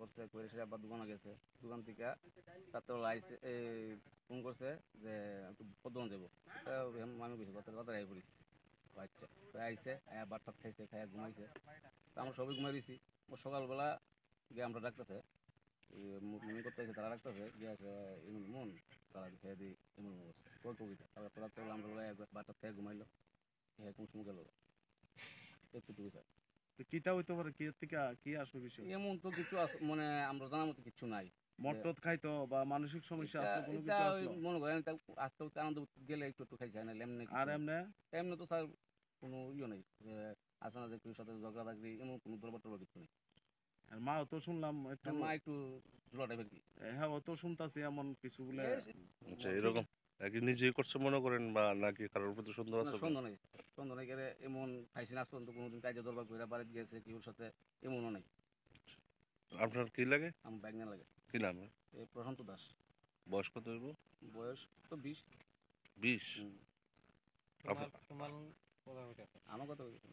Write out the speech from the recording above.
করছে, করে সে আবার দোকানে গেছে, দোকান থেকে রাত্রেবেলা আইসে ফোন করছে যে একটু পদ্মন যাবো, আমি কিছু কথা কথা আই পড়িস। আচ্ছা, আইসে ভাত টাত খাইছে, খাইয়া ঘুমাইছে। তা আমরা সবাই ঘুমাই রয়েছি। ও সকালবেলা গিয়ে আমরা ডাকতেছে, মন করতে আছে, তারা ডাকতেছে গিয়ে এমন মন, তারা খেয়ে দিই এমন মন করছে ওর কবিতা। তারপর রাত্রেবেলা আমরা ভাত টাত খেয়ে ঘুমাইলো, খেয়ে কুমসুম গেল একটু স্যার। কিতা হইতে পারে, কি থেকে কি আসবে বিষয়? এমন তো কিছু মানে আমরা জানার মতো কিছু নাই। মদ টদ খাইতো বা মানসিক সমস্যা এটা আসলো, কোনো এটা কিছু ওই আসলো? মনে করেন এটা আজকে হচ্ছে আনন্দ গেলে একটু একটু খাইছে না, এমনি আর কিছু না। এমনে এমনি তো স্যার কোনো ইয়ে নেই যে আছে না যে কেউ সাথে ঝগড়া থাকবে, এমন কোনো দরবার টরবার কিছু নেই। আর মাও তো শুনলাম একটু, হ্যাঁ, মা একটু ঝোলা টাইপের কি। হ্যাঁ ও তো শুনতাছি এমন কিছু বলে। আচ্ছা, এরকম নাকি নিজেই করছে মনে করেন, বা নাকি কারোর প্রতি সন্দেহ না, আছে আপনার? সন্দেহ নেই, সন্দেহ নেই করে এমন খাইছে না আজ পর্যন্ত কোনোদিন কাজে দরবার করে বাড়িতে গেছে কেউর সাথে, এমনও নেই। আপনার কি লাগে? আমার ব্যাগ না লাগে। কি নাম? এই প্রশান্ত দাস। বয়স কত হইব? বয়স তো 20। 20? হুম। আপনার আমার কথা বলছি।